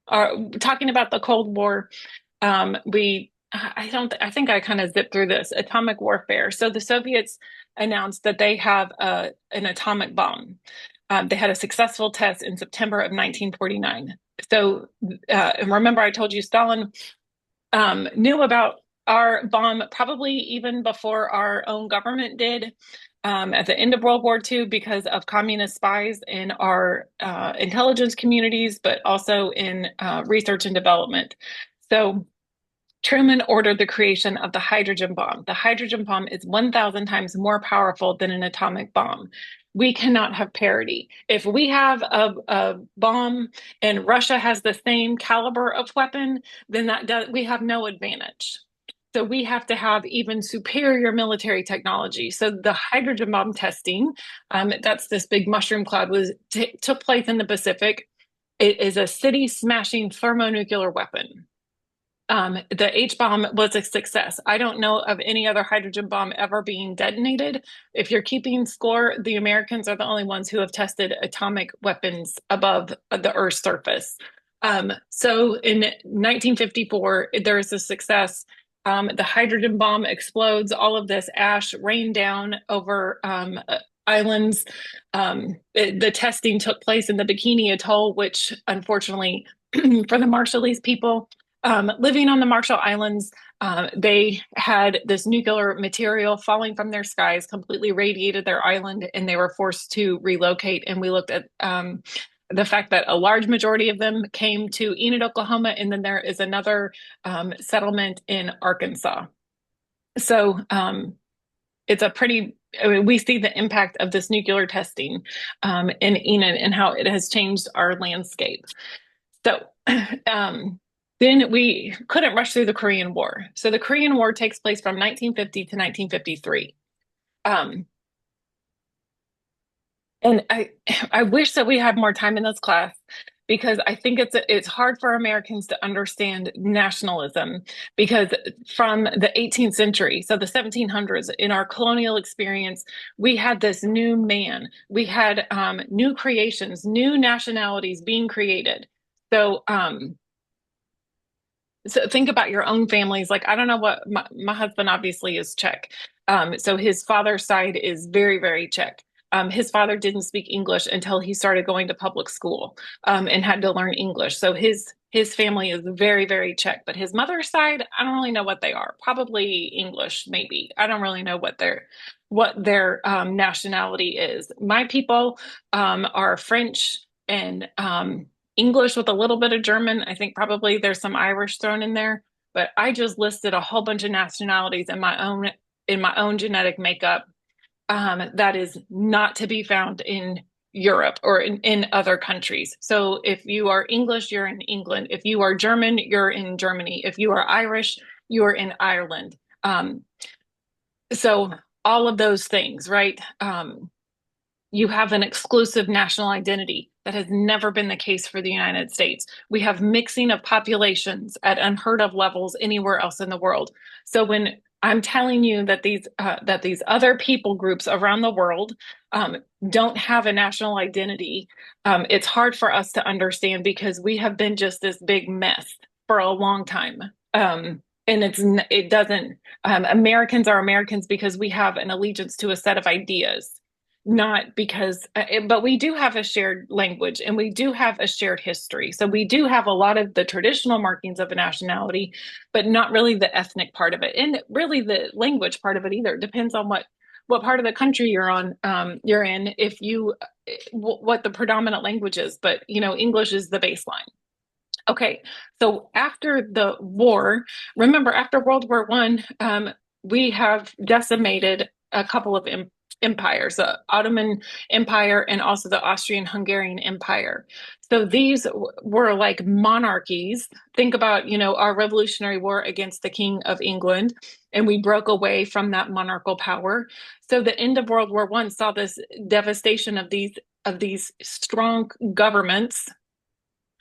are talking about the Cold War. I think I kind of zipped through this atomic warfare. So the Soviets announced that they have an atomic bomb. They had a successful test in September of 1949. So remember, I told you Stalin knew about our bomb probably even before our own government did at the end of World War II because of communist spies in our intelligence communities, but also in research and development. So Truman ordered the creation of the hydrogen bomb. The hydrogen bomb is 1,000 times more powerful than an atomic bomb. We cannot have parity. If we have a bomb and Russia has the same caliber of weapon, then we have no advantage. So we have to have even superior military technology. So the hydrogen bomb testing, that's this big mushroom cloud, took place in the Pacific. It is a city-smashing thermonuclear weapon. The H bomb was a success. I don't know of any other hydrogen bomb ever being detonated. If you're keeping score, the Americans are the only ones who have tested atomic weapons above the Earth's surface. So in 1954, there is a success. The hydrogen bomb explodes. All of this ash rained down over islands. The testing took place in the Bikini Atoll, which unfortunately for the Marshallese people, living on the Marshall Islands, they had this nuclear material falling from their skies, completely radiated their island, and they were forced to relocate. And we looked at the fact that a large majority of them came to Enid, Oklahoma, and then there is another settlement in Arkansas. So it's a pretty, I mean, we see the impact of this nuclear testing in Enid and how it has changed our landscape. So, then we couldn't rush through the Korean War. So the Korean War takes place from 1950 to 1953. Um, and I wish that we had more time in this class because I think it's hard for Americans to understand nationalism because from the 18th century, so the 1700s, in our colonial experience, we had this new man. We had new creations, new nationalities being created. So so think about your own families. Like, I don't know what my husband obviously is Czech. So his father's side is very, very Czech. His father didn't speak English until he started going to public school and had to learn English. So his family is very, very Czech. But his mother's side, I don't really know what they are. Probably English, maybe. I don't really know what their nationality is. My people are French and English with a little bit of German. I think probably there's some Irish thrown in there, but I just listed a whole bunch of nationalities in my own genetic makeup that is not to be found in Europe or in other countries. So if you are English, you're in England. If you are German, you're in Germany. If you are Irish, you are in Ireland. So all of those things, right? You have an exclusive national identity that has never been the case for the United States. We have mixing of populations at unheard of levels anywhere else in the world. So when I'm telling you that these other people groups around the world don't have a national identity, it's hard for us to understand because we have been just this big mess for a long time. And it doesn't. Americans are Americans because we have an allegiance to a set of ideas, not because, but we do have a shared language and we do have a shared history. So we do have a lot of the traditional markings of a nationality, but not really the ethnic part of it, and really the language part of it either. It depends on what part of the country you're in, if you what the predominant language is. But English is the baseline. Okay, so after the war, remember after World War One, we have decimated a couple of empires, the Ottoman Empire and also the Austrian-Hungarian Empire. So these were like monarchies. Think about, our Revolutionary War against the King of England, and we broke away from that monarchical power. So the end of World War One saw this devastation of these strong governments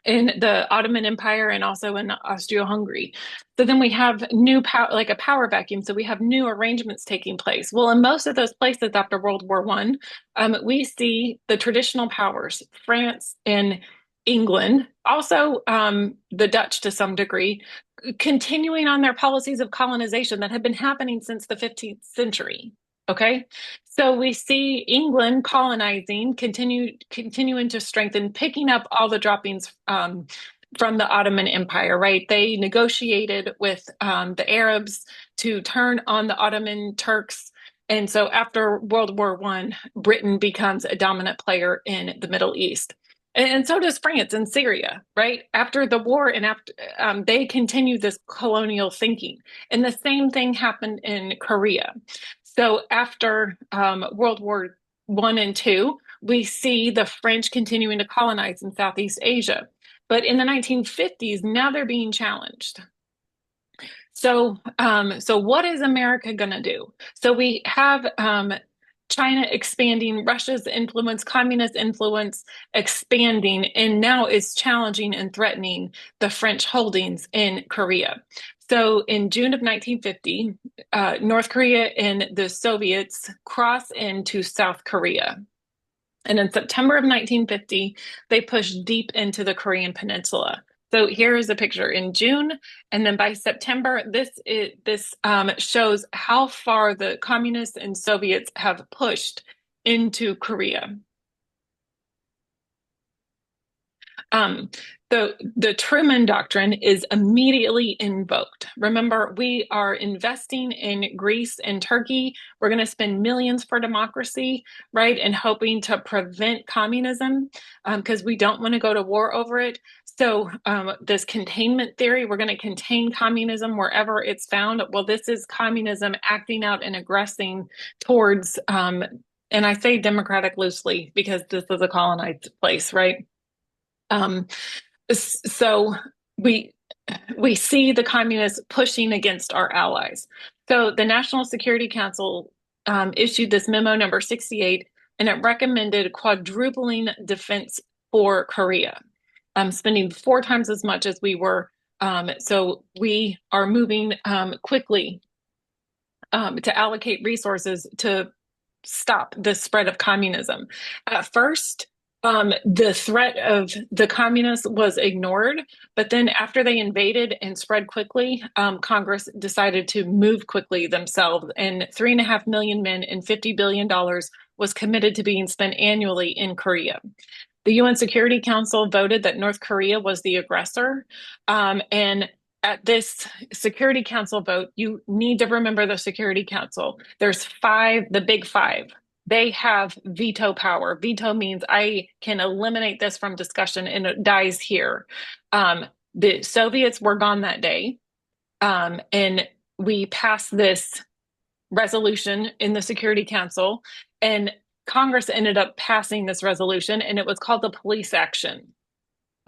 in the Ottoman Empire and also in Austria-Hungary. So then we have new power, like a power vacuum. So we have new arrangements taking place. Well, in most of those places after World War One, we see the traditional powers, France and England, also the Dutch to some degree, continuing on their policies of colonization that had been happening since the 15th century. Okay. So we see England colonizing, continuing to strengthen, picking up all the droppings from the Ottoman Empire, right? They negotiated with the Arabs to turn on the Ottoman Turks. And so after World War I, Britain becomes a dominant player in the Middle East. And so does France and Syria, right? After the war and after they continue this colonial thinking. And the same thing happened in Korea. So after World War I and II, we see the French continuing to colonize in Southeast Asia. But in the 1950s, now they're being challenged. So what is America going to do? So we have China expanding, Russia's influence, communist influence expanding, and now is challenging and threatening the French holdings in Korea. So in June of 1950, North Korea and the Soviets cross into South Korea. And in September of 1950, they pushed deep into the Korean Peninsula. So here is a picture in June, and then by September, this shows how far the communists and Soviets have pushed into Korea. Um, the Truman Doctrine is immediately invoked. Remember, we are investing in Greece and Turkey. We're going to spend millions for democracy, right? And hoping to prevent communism because we don't want to go to war over it. So this containment theory, we're going to contain communism wherever it's found. Well, this is communism acting out and aggressing towards, and I say democratic loosely because this is a colonized place, right? Um, so we see the communists pushing against our allies. So the National Security Council issued this memo number 68, and it recommended quadrupling defense for Korea, spending 4 times as much as we were. So we are moving quickly to allocate resources to stop the spread of communism. At first, the threat of the communists was ignored, but then after they invaded and spread quickly, Congress decided to move quickly themselves, and 3.5 million men and $50 billion was committed to being spent annually in Korea. The UN Security Council voted that North Korea was the aggressor, and at this Security Council vote, you need to remember the Security Council. There's the big five. They have veto power. Veto means I can eliminate this from discussion and it dies here. The Soviets were gone that day, and we passed this resolution in the Security Council, and Congress ended up passing this resolution, and it was called the police action.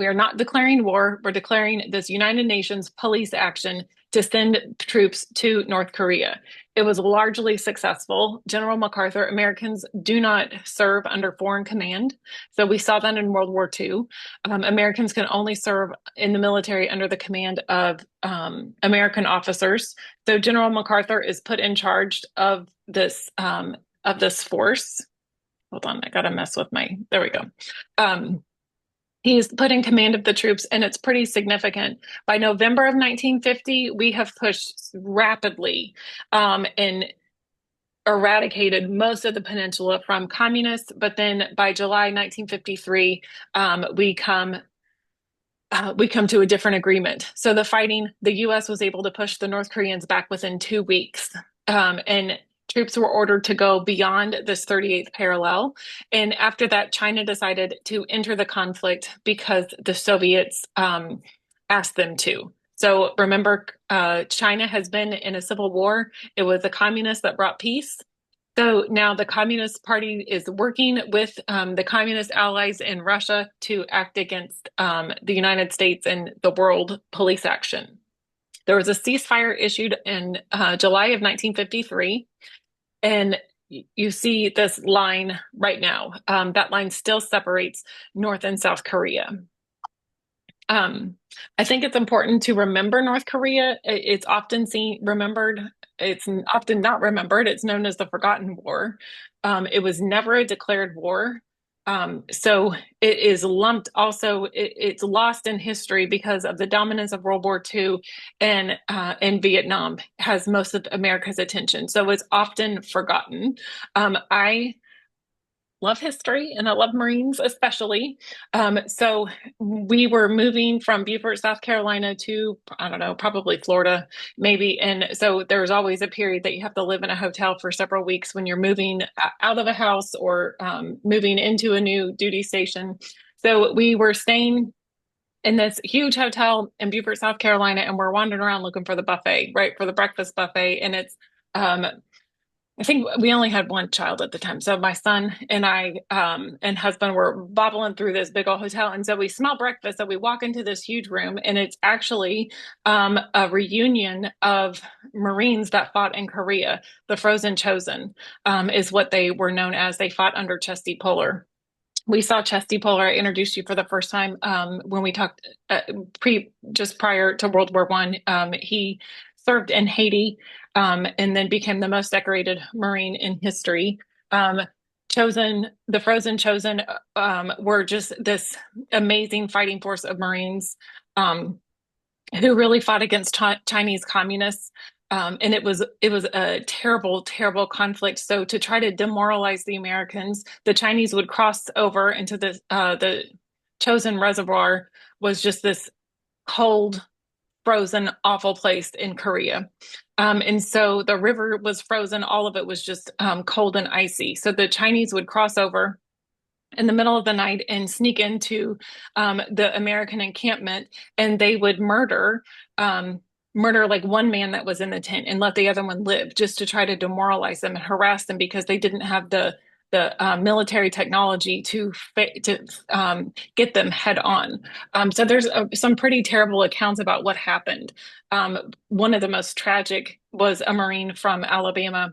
We are not declaring war. We're declaring this United Nations police action to send troops to North Korea. It was largely successful. General MacArthur, Americans do not serve under foreign command. So we saw that in World War II. Americans can only serve in the military under the command of American officers. So General MacArthur is put in charge of this force. Hold on, I got to mess with there we go. He's put in command of the troops, and it's pretty significant. By November of 1950, we have pushed rapidly and eradicated most of the peninsula from communists. But then by July 1953, we come to a different agreement. So the U.S. was able to push the North Koreans back within 2 weeks. And troops were ordered to go beyond this 38th parallel. And after that, China decided to enter the conflict because the Soviets asked them to. So remember, China has been in a civil war. It was the communists that brought peace. So now the Communist Party is working with the communist allies in Russia to act against the United States and the world police action. There was a ceasefire issued in July of 1953. And you see this line right now. That line still separates North and South Korea. I think it's important to remember North Korea. It's often remembered. It's often not remembered. It's known as the Forgotten War. It was never a declared war. So it is lumped also, it's lost in history because of the dominance of World War II, and Vietnam has most of America's attention. So it's often forgotten. I love history and I love Marines especially. So we were moving from Beaufort, South Carolina to, I don't know, probably Florida, maybe. And so there's always a period that you have to live in a hotel for several weeks when you're moving out of a house or moving into a new duty station. So we were staying in this huge hotel in Beaufort, South Carolina, and we're wandering around looking for the buffet, right, for the breakfast buffet. And it's um, I think we only had one child at the time. So my son and I and husband were bobbling through this big old hotel. And so we smell breakfast. So we walk into this huge room, and it's actually a reunion of Marines that fought in Korea. The Frozen Chosen is what they were known as. They fought under Chesty Puller. We saw Chesty Puller. I introduced you for the first time when we talked just prior to World War One. He served in Haiti and then became the most decorated Marine in history. Um, the Frozen Chosen were just this amazing fighting force of Marines. Who really fought against Chinese communists. And it was a terrible, terrible conflict. So to try to demoralize the Americans, the Chinese would cross over into the Chosin Reservoir was just this cold, frozen, awful place in Korea. And so the river was frozen. All of it was just cold and icy. So the Chinese would cross over in the middle of the night and sneak into the American encampment, and they would murder like one man that was in the tent and let the other one live, just to try to demoralize them and harass them because they didn't have the military technology to get them head on. So there's some pretty terrible accounts about what happened. One of the most tragic was a Marine from Alabama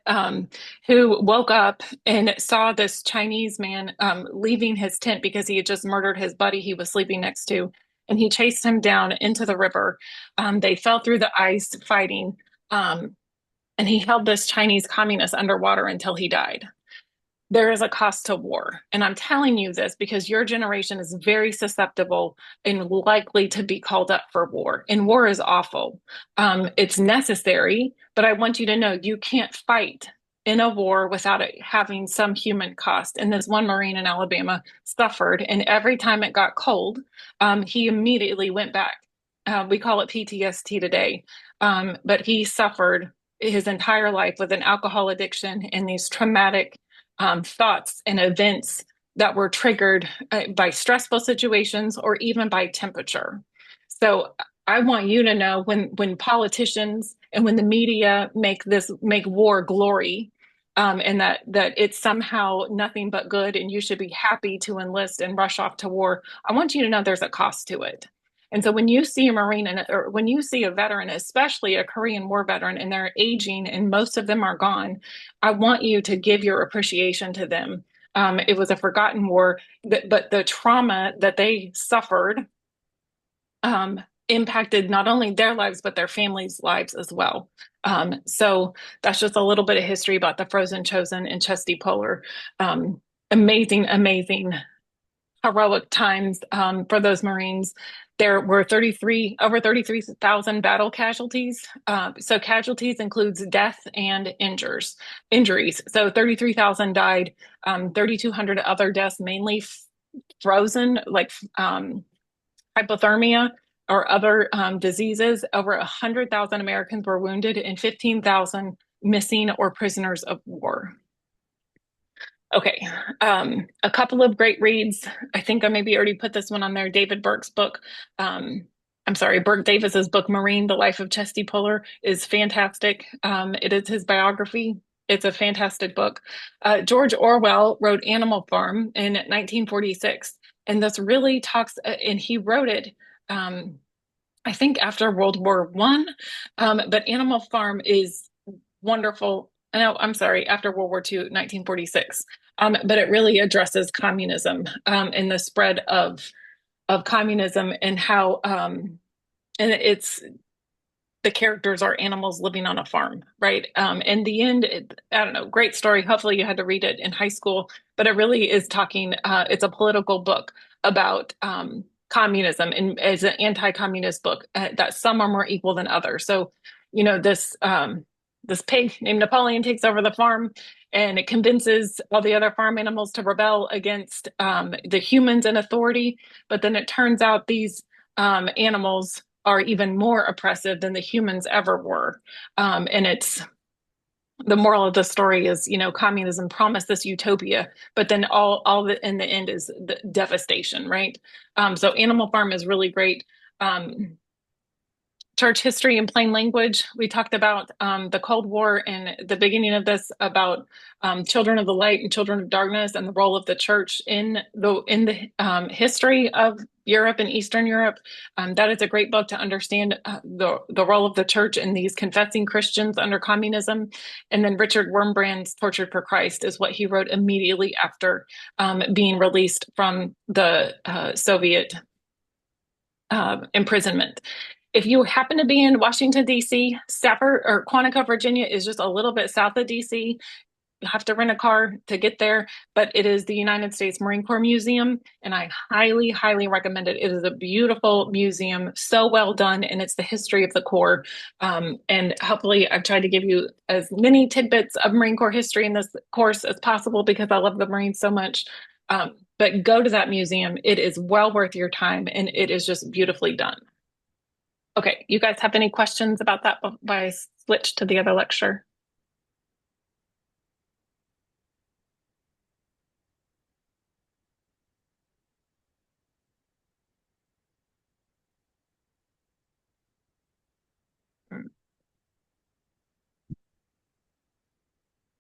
um, who woke up and saw this Chinese man leaving his tent because he had just murdered his buddy he was sleeping next to. And he chased him down into the river. They fell through the ice fighting. Um, and he held this Chinese communist underwater until he died. There is a cost to war. And I'm telling you this because your generation is very susceptible and likely to be called up for war. And war is awful. It's necessary, but I want you to know you can't fight in a war without it having some human cost. And this one Marine in Alabama suffered, and every time it got cold, he immediately went back. We call it PTSD today, but he suffered his entire life with an alcohol addiction and these traumatic thoughts and events that were triggered by stressful situations or even by temperature. So I want you to know when politicians and when the media make war glory, and that it's somehow nothing but good and you should be happy to enlist and rush off to war. I want you to know there's a cost to it. And so when you see a Marine or when you see a veteran, especially a Korean War veteran, and they're aging and most of them are gone, I want you to give your appreciation to them. It was a forgotten war, but the trauma that they suffered impacted not only their lives, but their families' lives as well. So that's just a little bit of history about the Frozen Chosen and Chesty Puller. Amazing, amazing heroic times for those Marines. There were over 33,000 battle casualties. So casualties includes death and injuries. So 33,000 died, 3,200 other deaths, mainly frozen, like hypothermia or other diseases. Over 100,000 Americans were wounded and 15,000 missing or prisoners of war. Okay, a couple of great reads. I think I maybe already put this one on there. David Burke's book. I'm sorry, Burke Davis's book, Marine: The Life of Chesty Puller, is fantastic. It is his biography. It's a fantastic book. George Orwell wrote Animal Farm in 1946, and this really talks. And he wrote it, I think, after World War One. But Animal Farm is wonderful. No, I'm sorry, after World War II, 1946. But it really addresses communism and the spread of communism and how and the characters are animals living on a farm, right? In the end, I don't know, great story. Hopefully you had to read it in high school, but it really is talking, it's a political book about communism and as an anti-communist book, that some are more equal than others. So, this pig named Napoleon takes over the farm and it convinces all the other farm animals to rebel against the humans in authority. But then it turns out these animals are even more oppressive than the humans ever were. And it's the moral of the story is, communism promised this utopia, but then in the end is the devastation, right? So Animal Farm is really great. Church history in plain language. We talked about the Cold War and the beginning of this about children of the light and children of darkness and the role of the church in the history of Europe and Eastern Europe. That is a great book to understand the role of the church in these confessing Christians under communism. And then Richard Wurmbrand's Tortured for Christ is what he wrote immediately after being released from the Soviet imprisonment. If you happen to be in Washington, D.C., Stafford or Quantico, Virginia is just a little bit south of D.C. You have to rent a car to get there, but it is the United States Marine Corps Museum, and I highly, highly recommend it. It is a beautiful museum, so well done, and it's the history of the Corps. And hopefully I've tried to give you as many tidbits of Marine Corps history in this course as possible because I love the Marines so much. But go to that museum. It is well worth your time, and it is just beautifully done. Okay, you guys have any questions about that before I switch to the other lecture?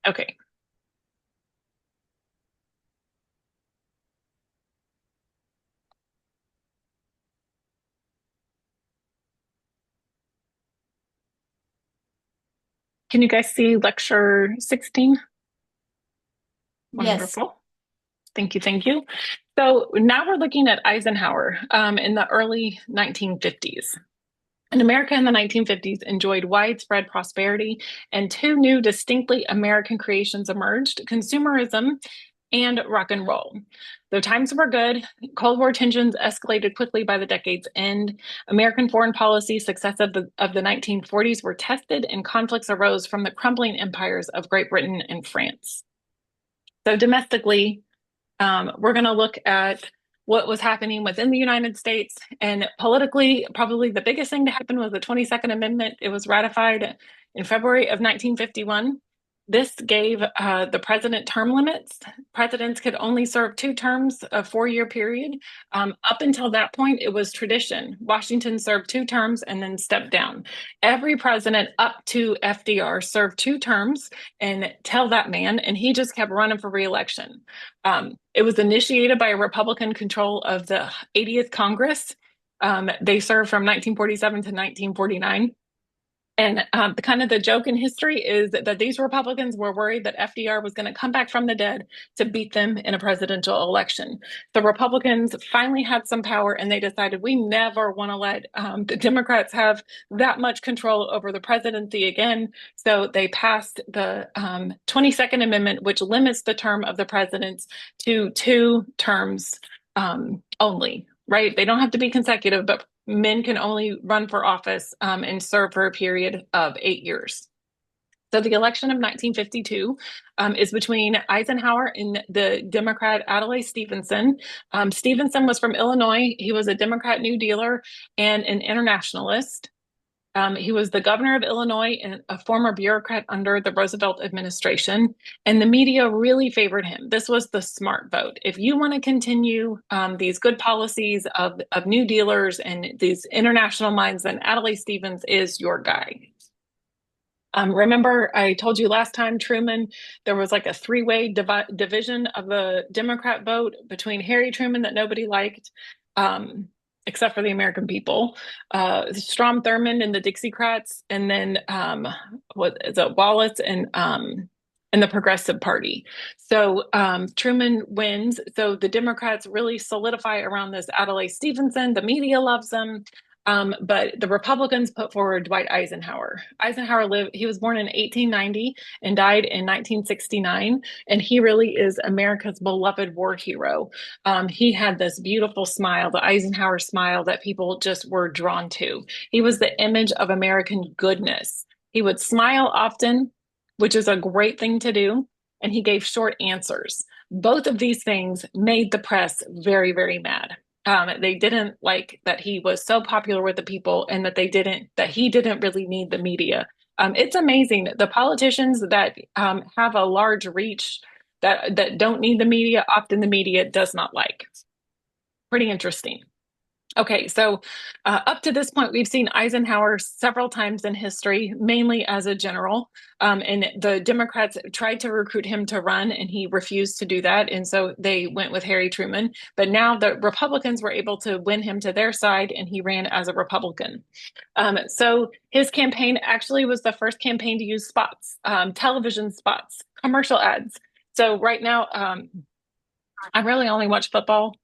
Okay. Can you guys see lecture 16? Yes. Wonderful. Thank you, thank you. So now we're looking at Eisenhower in the early 1950s. And America in the 1950s enjoyed widespread prosperity, and two new distinctly American creations emerged: consumerism and rock and roll. Though times were good, Cold War tensions escalated quickly by the decade's end. American foreign policy success of the 1940s were tested, and conflicts arose from the crumbling empires of Great Britain and France. So domestically, we're going to look at what was happening within the United States. And politically, probably the biggest thing to happen was the 22nd Amendment. It was ratified in February of 1951. This gave the president term limits. Presidents could only serve 2 terms, a 4-year period. Up until that point, it was tradition. Washington served 2 terms and then stepped down. Every president up to FDR served 2 terms and tell that man, and he just kept running for reelection. It was initiated by a Republican control of the 80th Congress. They served from 1947 to 1949. And the joke in history is that these Republicans were worried that FDR was going to come back from the dead to beat them in a presidential election. The Republicans finally had some power and they decided we never want to let the Democrats have that much control over the presidency again. So they passed the 22nd Amendment, which limits the term of the presidents to 2 terms only, right? They don't have to be consecutive, but men can only run for office and serve for a period of 8 years. So the election of 1952 is between Eisenhower and the Democrat Adlai Stevenson. Stevenson was from Illinois. He was a Democrat New Dealer and an internationalist. He was the governor of Illinois and a former bureaucrat under the Roosevelt administration, and the media really favored him. This was the smart vote. If you want to continue these good policies of New Dealers and these international minds, then Adlai Stevens is your guy. Remember, I told you last time, Truman, there was like a 3-way division of the Democrat vote between Harry Truman that nobody liked, except for the American people, Strom Thurmond and the Dixiecrats, and then what is it, Wallace and the Progressive Party. So Truman wins. So the Democrats really solidify around this Adlai Stevenson. The media loves them. But the Republicans put forward Dwight Eisenhower. Eisenhower lived, he was born in 1890 and died in 1969. And he really is America's beloved war hero. He had this beautiful smile, the Eisenhower smile that people just were drawn to. He was the image of American goodness. He would smile often, which is a great thing to do. And he gave short answers. Both of these things made the press very, very mad. They didn't like that he was so popular with the people and that he didn't really need the media. It's amazing. The politicians that have a large reach that don't need the media, often the media does not like. Pretty interesting. Okay, so up to this point, we've seen Eisenhower several times in history, mainly as a general. And the Democrats tried to recruit him to run, and he refused to do that. And so they went with Harry Truman. But now the Republicans were able to win him to their side, and he ran as a Republican. So his campaign actually was the first campaign to use spots, television spots, commercial ads. So right now, I really only watch football,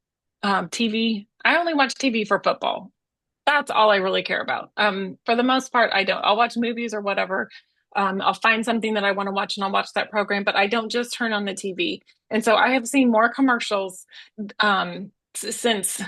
TV. I only watch TV for football. That's all I really care about. For the most part, I don't. I'll watch movies or whatever. I'll find something that I want to watch and I'll watch that program, but I don't just turn on the TV. And so I have seen more commercials since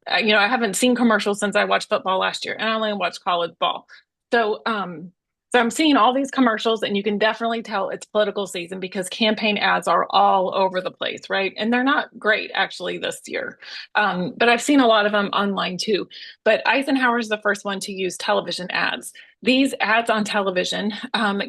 I haven't seen commercials since I watched football last year, and I only watched college ball. So, so I'm seeing all these commercials, and you can definitely tell it's political season because campaign ads are all over the place, right? And they're not great actually this year, but I've seen a lot of them online too. But Eisenhower's the first one to use television ads. These ads on television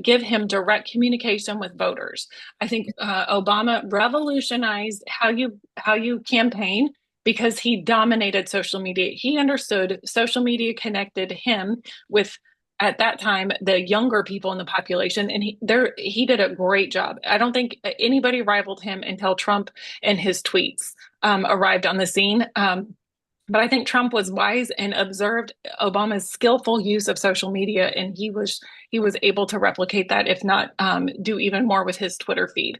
give him direct communication with voters. I think Obama revolutionized how you campaign because he dominated social media. He understood social media connected him with, at that time, the younger people in the population, and he did a great job. I don't think anybody rivaled him until Trump and his tweets arrived on the scene. But I think Trump was wise and observed Obama's skillful use of social media, and he was able to replicate that, if not do even more with his Twitter feed.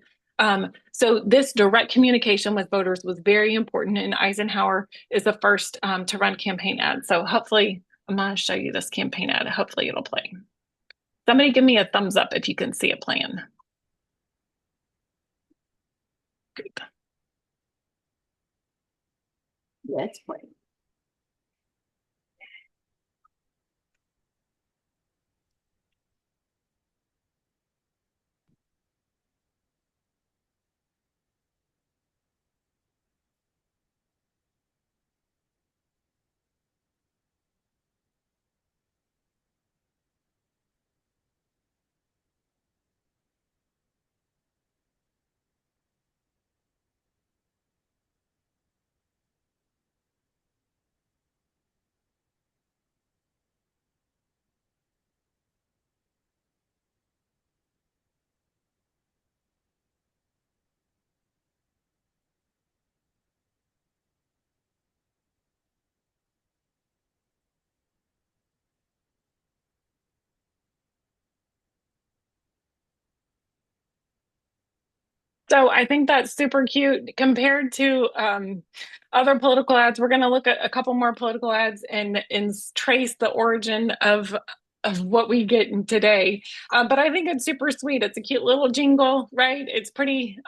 So this direct communication with voters was very important, and Eisenhower is the first to run campaign ads. So hopefully, I'm going to show you this campaign ad. Hopefully it'll play. Somebody give me a thumbs up if you can see it playing. Good. Yeah, it's playing. So I think that's super cute compared to other political ads. We're going to look at a couple more political ads and trace the origin of what we get in today. But I think it's super sweet. It's a cute little jingle, right? It's pretty.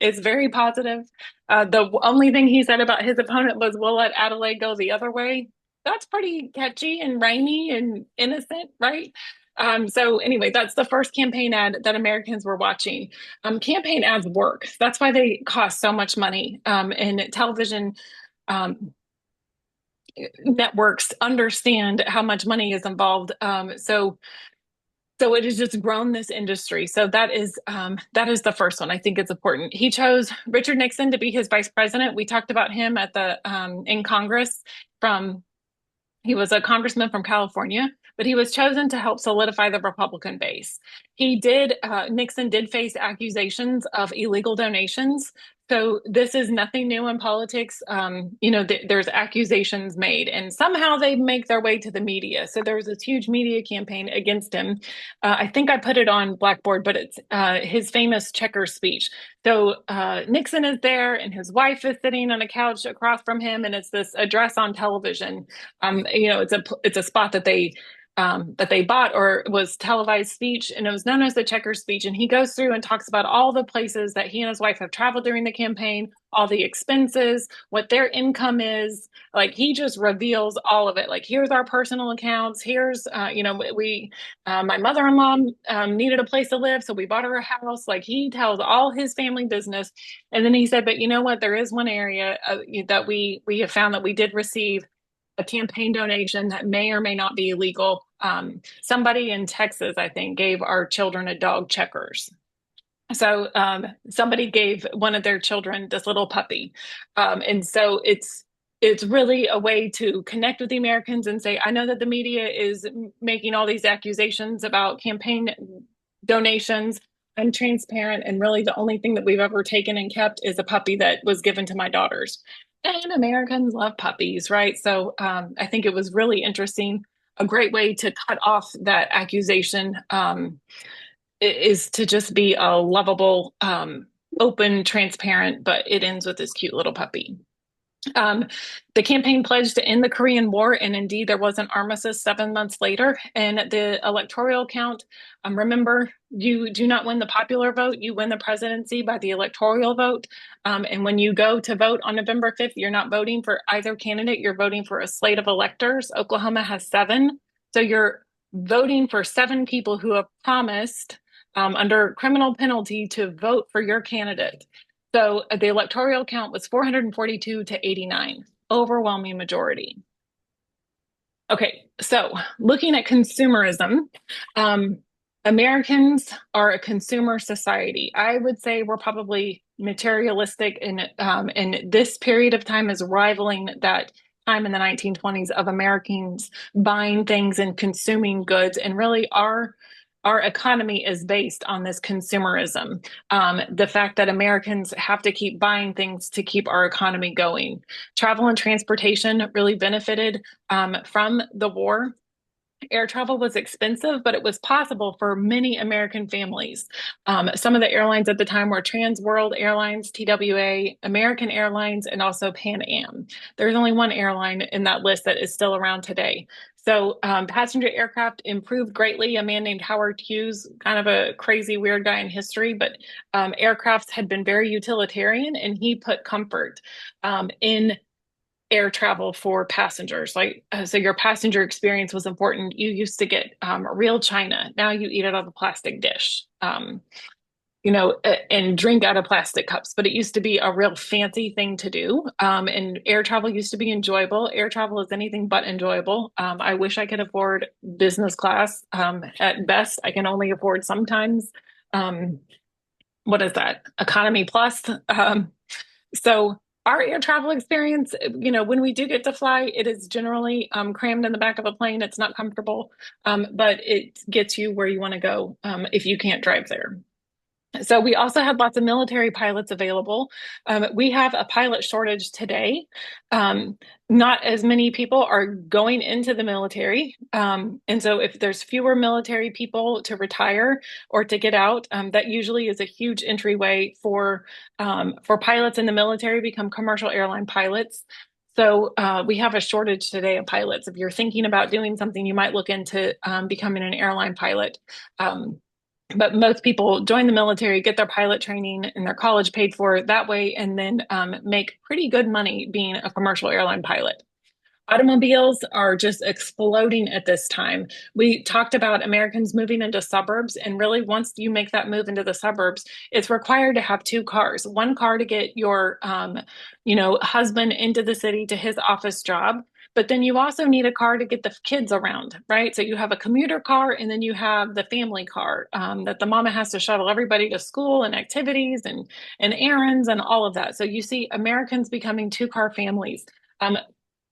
It's very positive. The only thing he said about his opponent was, "We'll let Adelaide go the other way." That's pretty catchy and rhymy and innocent, right? So anyway, that's the first campaign ad that Americans were watching. Campaign ads work. That's why they cost so much money. And television networks understand how much money is involved. So it has just grown this industry. So that is the first one. I think it's important. He chose Richard Nixon to be his vice president. We talked about him at the in Congress from he was a congressman from California, but he was chosen to help solidify the Republican base. Nixon did face accusations of illegal donations So this is nothing new in politics. There's accusations made, and somehow they make their way to the media. So there was this huge media campaign against him. I think I put it on Blackboard, but it's his famous checkers speech. So Nixon is there, and his wife is sitting on a couch across from him, and it's this address on television. It's a spot that they bought or was televised speech, and it was known as the checkers speech. And he goes through and talks about all the places that he and his wife have traveled during the campaign, all the expenses, what their income is. Like he just reveals all of it. Like here's our personal accounts. Here's my mother-in-law needed a place to live, so we bought her a house. Like he tells all his family business, and then he said, "But you know what? There is one area that we have found that we did receive a campaign donation that may or may not be illegal. Somebody in Texas, I think, gave our children a dog checkers. So somebody gave one of their children this little puppy, and so it's really a way to connect with the Americans and say, I know that the media is making all these accusations about campaign donations. I'm transparent, and really the only thing that we've ever taken and kept is a puppy that was given to my daughters. And Americans love puppies, right? So I think it was really interesting. A great way to cut off that accusation is to just be a lovable, open, transparent, but it ends with this cute little puppy. Um, the campaign pledged to end the Korean War, and indeed, there was an armistice 7 months later. And the electoral count, remember, you do not win the popular vote, you win the presidency by the electoral vote. And when you go to vote on November 5th, you're not voting for either candidate, you're voting for a slate of electors. Oklahoma has seven. So you're voting for seven people who have promised under criminal penalty to vote for your candidate. So the electoral count was 442 to 89, overwhelming majority. Okay, so looking at consumerism, Americans are a consumer society. I would say we're probably materialistic, and this period of time is rivaling that time in the 1920s of Americans buying things and consuming goods, and really our economy is based on this consumerism. The fact that Americans have to keep buying things to keep our economy going. Travel and transportation really benefited from the war. Air travel was expensive, but it was possible for many American families. Some of the airlines at the time were Trans World Airlines, TWA, American Airlines, and also Pan Am. There's only one airline in that list that is still around today. So passenger aircraft improved greatly. A man named Howard Hughes, kind of a crazy, weird guy in history, but aircrafts had been very utilitarian, and he put comfort in air travel for passengers. So your passenger experience was important. You used to get real china. Now you eat out of a plastic dish, and drink out of plastic cups. But it used to be a real fancy thing to do. And air travel used to be enjoyable. Air travel is anything but enjoyable. I wish I could afford business class. At best, I can only afford sometimes. What is that? Economy plus. So our air travel experience, when we do get to fly, it is generally crammed in the back of a plane. It's not comfortable, but it gets you where you want to go if you can't drive there. So we also had lots of military pilots available. We have a pilot shortage today. Not as many people are going into the military. And so if there's fewer military people to retire or to get out, that usually is a huge entryway for pilots in the military become commercial airline pilots. So we have a shortage today of pilots. If you're thinking about doing something, you might look into becoming an airline pilot. But most people join the military, get their pilot training and their college paid for that way, and then make pretty good money being a commercial airline pilot. Automobiles are just exploding at this time. We talked about Americans moving into suburbs, and really, once you make that move into the suburbs, it's required to have two cars. One car to get your, husband into the city to his office job, but then you also need a car to get the kids around, right? So you have a commuter car, and then you have the family car that the mama has to shuttle everybody to school and activities and errands and all of that. So you see Americans becoming two-car families.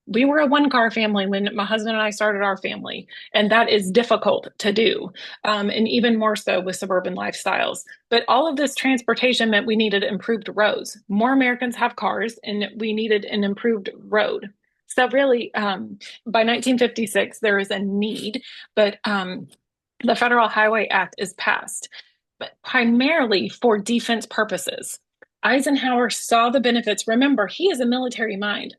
We were a one-car family when my husband and I started our family, and that is difficult to do, and even more so with suburban lifestyles. But all of this transportation meant we needed improved roads. More Americans have cars, and we needed an improved road. So really, by 1956, there is a need, but the Federal Highway Act is passed, but primarily for defense purposes. Eisenhower saw the benefits. Remember, he is a military mind.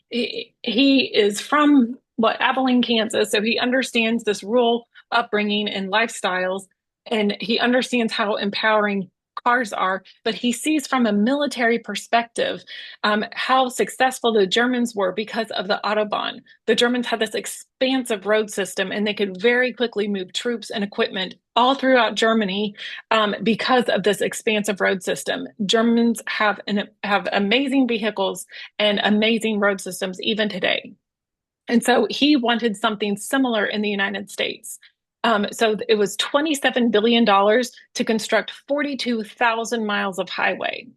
He is from Abilene, Kansas, so he understands this rural upbringing and lifestyles, and he understands how empowering cars are. But he sees from a military perspective how successful the Germans were because of the Autobahn. The Germans had this expansive road system, and they could very quickly move troops and equipment all throughout Germany because of this expansive road system. Germans have amazing vehicles and amazing road systems even today. And so he wanted something similar in the United States. So it was $27 billion to construct 42,000 miles of highway.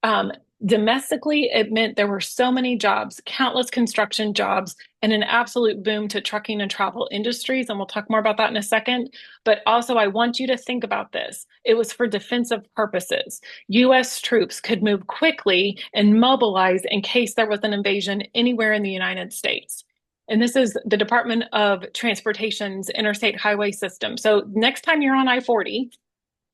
Um, Domestically, it meant there were so many jobs, countless construction jobs, and an absolute boom to trucking and travel industries. And we'll talk more about that in a second. But also, I want you to think about this. It was for defensive purposes. US troops could move quickly and mobilize in case there was an invasion anywhere in the United States. And this is the Department of Transportation's interstate highway system. So next time you're on I-40,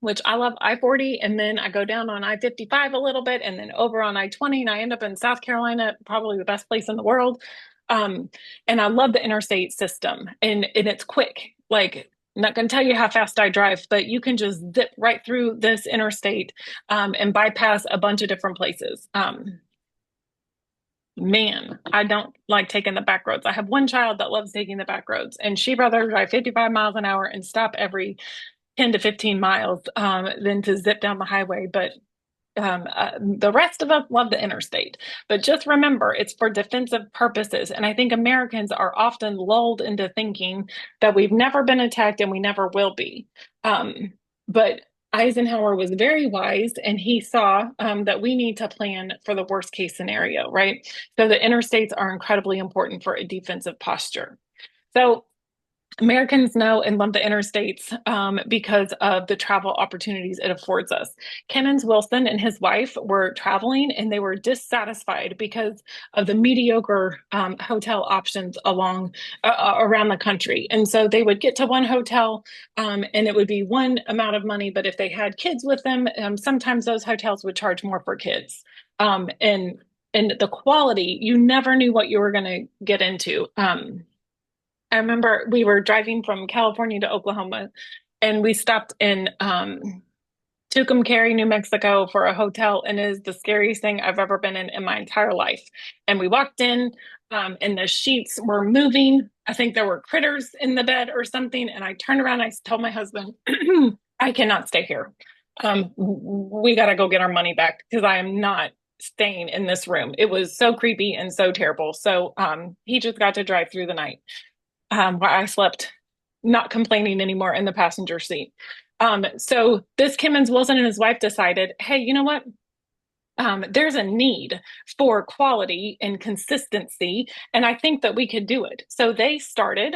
which I love I-40, and then I go down on I-55 a little bit, and then over on I-20, and I end up in South Carolina, probably the best place in the world. And I love the interstate system, and it's quick. Like, I'm not going to tell you how fast I drive, but you can just zip right through this interstate and bypass a bunch of different places. Man, I don't like taking the back roads. I have one child that loves taking the back roads, and she'd rather drive 55 miles an hour and stop every 10 to 15 miles than to zip down the highway. But the rest of us love the interstate. But just remember, it's for defensive purposes. And I think Americans are often lulled into thinking that we've never been attacked and we never will be. But Eisenhower was very wise, and he saw that we need to plan for the worst case scenario, right? So the interstates are incredibly important for a defensive posture. So Americans know and love the interstates because of the travel opportunities it affords us. Kemmons Wilson and his wife were traveling, and they were dissatisfied because of the mediocre hotel options around the country. And so they would get to one hotel, and it would be one amount of money. But if they had kids with them, sometimes those hotels would charge more for kids. And the quality, you never knew what you were going to get into. I remember we were driving from California to Oklahoma, and we stopped in Tucumcari, New Mexico for a hotel, and it is the scariest thing I've ever been in my entire life. And we walked in, and the sheets were moving. I think there were critters in the bed or something. And I turned around, I told my husband, I cannot stay here. We got to go get our money back because I am not staying in this room. It was so creepy and so terrible. So he just got to drive through the night while I slept, not complaining anymore in the passenger seat. So this Kemmons Wilson and his wife decided, hey, you know what? There's a need for quality and consistency, and I think that we could do it. So they started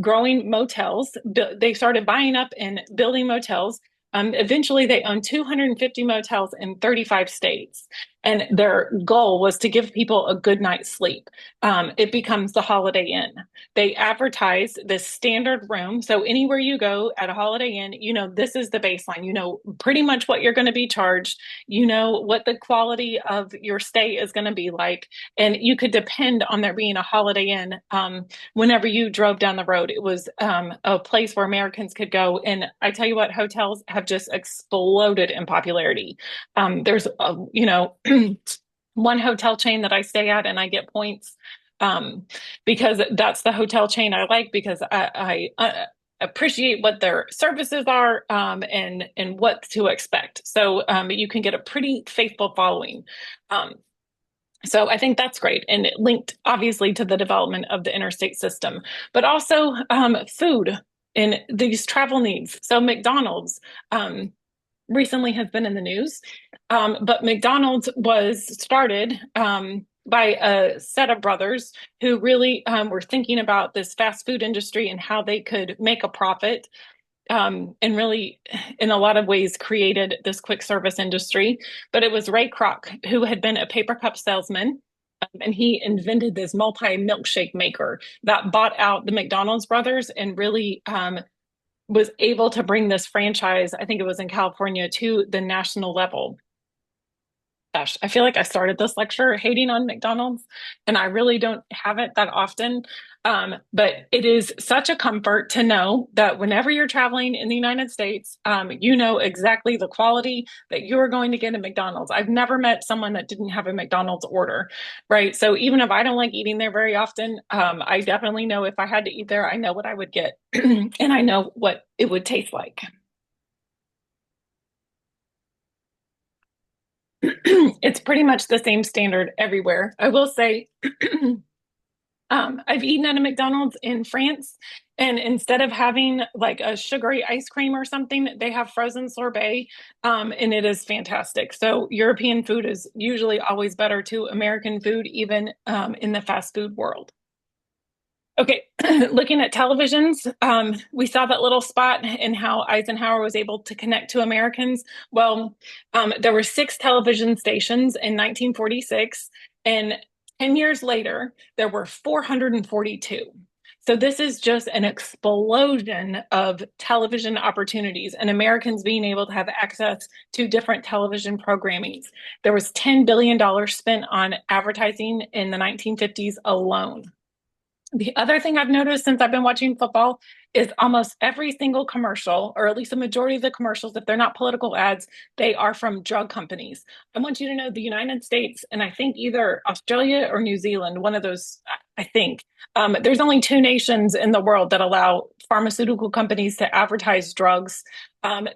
growing motels. They started buying up and building motels. Eventually, they owned 250 motels in 35 states. And their goal was to give people a good night's sleep. It becomes the Holiday Inn. They advertise this standard room. So anywhere you go at a Holiday Inn, you know, this is the baseline. You know pretty much what you're going to be charged. You know what the quality of your stay is going to be like. And you could depend on there being a Holiday Inn whenever you drove down the road. It was a place where Americans could go. And I tell you what, hotels have just exploded in popularity. There's, one hotel chain that I stay at, and I get points because that's the hotel chain I like because I appreciate what their services are and what to expect. So you can get a pretty faithful following. So I think that's great, and it linked obviously to the development of the interstate system, but also food and these travel needs. So McDonald's recently has been in the news, but McDonald's was started by a set of brothers who really were thinking about this fast food industry and how they could make a profit, and really, in a lot of ways, created this quick service industry. But it was Ray Kroc, who had been a paper cup salesman. And he invented this multi milkshake maker that bought out the McDonald's brothers and really was able to bring this franchise, I think it was in California, to the national level. Gosh, I feel like I started this lecture hating on McDonald's, and I really don't have it that often. But it is such a comfort to know that whenever you're traveling in the United States, you know exactly the quality that you're going to get at McDonald's. I've never met someone that didn't have a McDonald's order, right? So even if I don't like eating there very often, I definitely know if I had to eat there, I know what I would get and I know what it would taste like. It's pretty much the same standard everywhere. I will say, I've eaten at a McDonald's in France, and instead of having like a sugary ice cream or something, they have frozen sorbet, and it is fantastic. So European food is usually always better to American food, even in the fast food world. Okay, looking at televisions, we saw that little spot in how Eisenhower was able to connect to Americans. Well, there were six television stations in 1946, and 10 years later, there were 442. So this is just an explosion of television opportunities and Americans being able to have access to different television programmings. There was $10 billion spent on advertising in the 1950s alone. The other thing I've noticed since I've been watching football is almost every single commercial, or at least a majority of the commercials, if they're not political ads, they are from drug companies. I want you to know the United States, and I think either Australia or New Zealand, one of those, I think, there's only two nations in the world that allow pharmaceutical companies to advertise drugs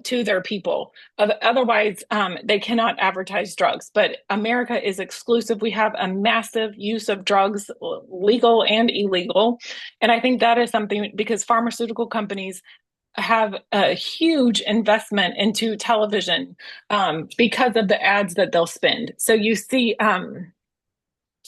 to their people. Otherwise, they cannot advertise drugs. But America is exclusive. We have a massive use of drugs, legal and illegal. And I think that is something because pharmaceutical companies have a huge investment into television because of the ads that they'll spend. So you see,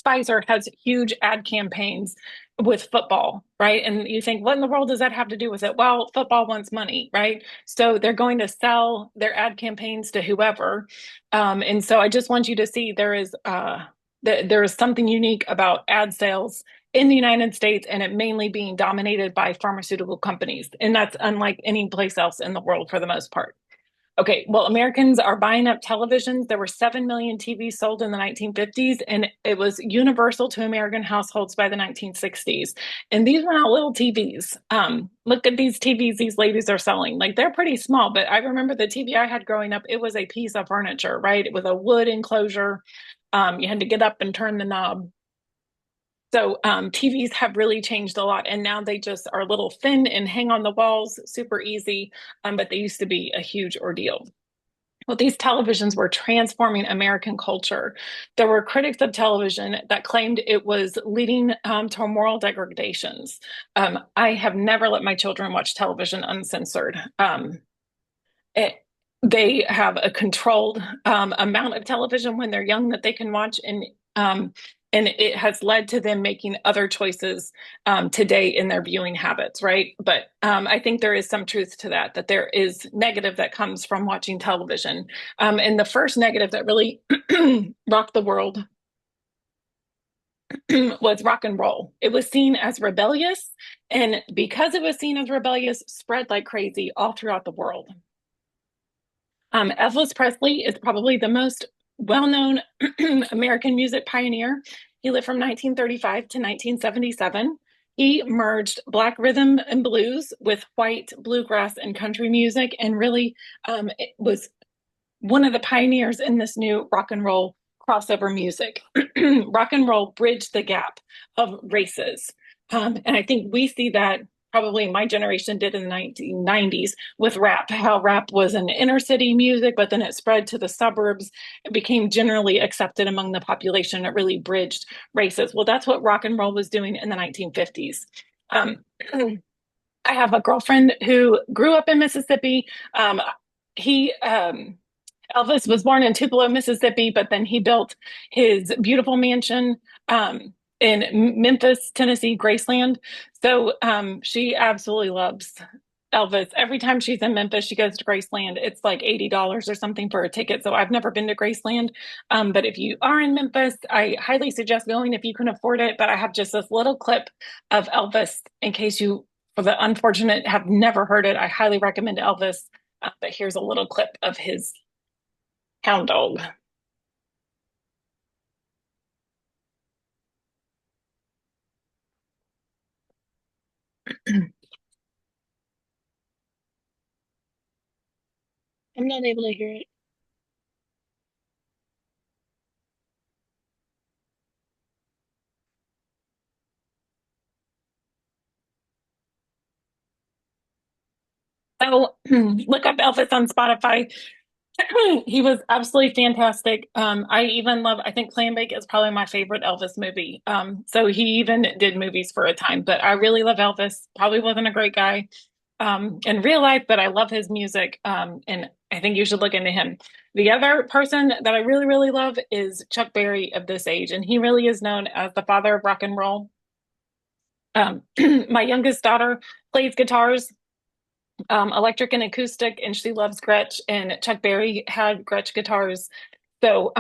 Pfizer has huge ad campaigns with football, right? And you think, what in the world does that have to do with it? Well, football wants money, right? So they're going to sell their ad campaigns to whoever. And so I just want you to see there is something unique about ad sales in the United States and it mainly being dominated by pharmaceutical companies. And that's unlike any place else in the world for the most part. Okay, well, Americans are buying up televisions. There were 7 million TVs sold in the 1950s, and it was universal to American households by the 1960s. And these were not little TVs. Look at these TVs these ladies are selling. Like they're pretty small, but I remember the TV I had growing up, it was a piece of furniture, right? It was a wood enclosure. You had to get up and turn the knob. So TVs have really changed a lot, and now they just are a little thin and hang on the walls, super easy, but they used to be a huge ordeal. Well, these televisions were transforming American culture. There were critics of television that claimed it was leading to moral degradations. I have never let my children watch television uncensored. It, they have a controlled amount of television when they're young that they can watch, and it has led to them making other choices today in their viewing habits, right? But I think there is some truth to that, that there is negative that comes from watching television. And the first negative that really rocked the world was rock and roll. It was seen as rebellious, and because it was seen as rebellious, spread like crazy all throughout the world. Elvis Presley is probably the most well-known American music pioneer. He lived from 1935 to 1977. He merged Black rhythm and blues with white bluegrass and country music, and really it was one of the pioneers in this new rock and roll crossover music. Rock and roll bridged the gap of races. And I think we see that probably my generation did in the 1990s with rap, how rap was an inner city music, but then it spread to the suburbs. It became generally accepted among the population. It really bridged races. Well, that's what rock and roll was doing in the 1950s. I have a girlfriend who grew up in Mississippi. He Elvis was born in Tupelo, Mississippi, but then he built his beautiful mansion in Memphis, Tennessee, Graceland. So she absolutely loves Elvis. Every time she's in Memphis, she goes to Graceland. It's like $80 or something for a ticket. So I've never been to Graceland. But if you are in Memphis, I highly suggest going if you can afford it. But I have just this little clip of Elvis in case you, for the unfortunate, have never heard it. I highly recommend Elvis. But here's a little clip of his hound dog. I'm not able to hear it. So look up Elvis on Spotify. He was absolutely fantastic. I even love, I think Clambake is probably my favorite Elvis movie. So he even did movies for a time, but I really love Elvis. Probably wasn't a great guy in real life, but I love his music. And I think you should look into him. The other person that I really, really love is Chuck Berry of this age, and he really is known as the father of rock and roll. My youngest daughter plays guitars, electric and acoustic, and she loves Gretsch. And Chuck Berry had Gretsch guitars. So,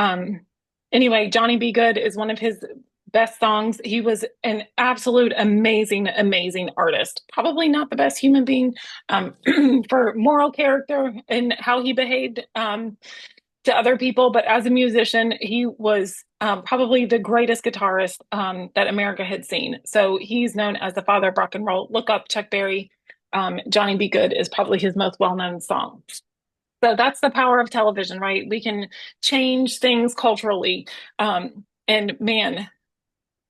anyway, Johnny Be Good is one of his best songs. He was an absolute amazing, amazing artist. Probably not the best human being for moral character and how he behaved to other people, but as a musician, he was probably the greatest guitarist that America had seen. So he's known as the father of rock and roll. Look up Chuck Berry. Johnny Be Good is probably his most well-known song. So that's the power of television, right? We can change things culturally. And man,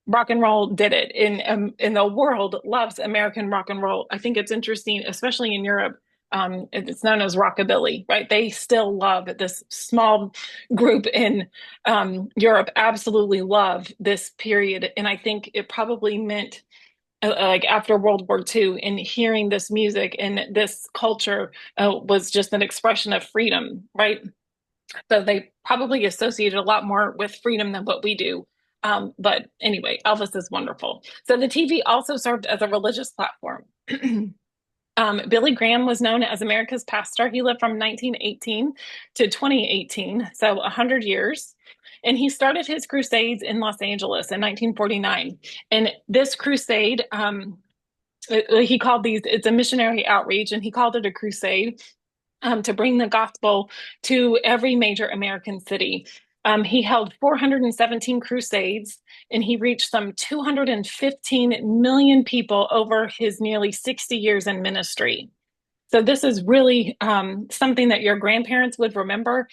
rock and roll did it. In the world loves American rock and roll. I think it's interesting, especially in Europe. It's known as rockabilly, right? They still love this small group in Europe. Absolutely love this period, and I think it probably meant like after World War II, and hearing this music and this culture was just an expression of freedom, right? So they probably associated a lot more with freedom than what we do. But anyway, Elvis is wonderful. So the TV also served as a religious platform. Billy Graham was known as America's pastor. He lived from 1918 to 2018, so 100 years. And he started his crusades in Los Angeles in 1949. And this crusade, he called these, it's a missionary outreach, and he called it a crusade to bring the gospel to every major American city. He held 417 crusades, and he reached some 215 million people over his nearly 60 years in ministry. So this is really something that your grandparents would remember.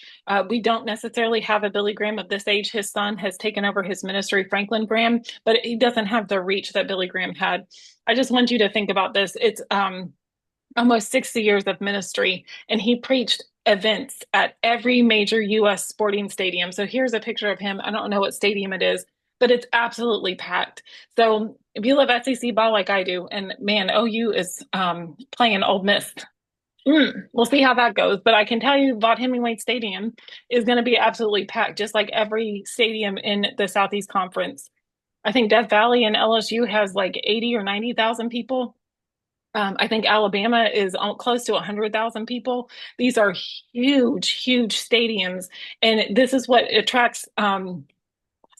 We don't necessarily have a Billy Graham of this age. His son has taken over his ministry, Franklin Graham, but he doesn't have the reach that Billy Graham had. I just want you to think about this. It's almost 60 years of ministry, and he preached events at every major US sporting stadium. So here's a picture of him. I don't know what stadium it is, but it's absolutely packed. So if you love SEC ball like I do, and man, OU is playing Ole Miss. We'll see how that goes. But I can tell you, Vaught Hemingway Stadium is going to be absolutely packed, just like every stadium in the Southeast Conference. I think Death Valley and LSU has like 80 or 90,000 people. I think Alabama is close to 100,000 people. These are huge, huge stadiums. And this is what attracts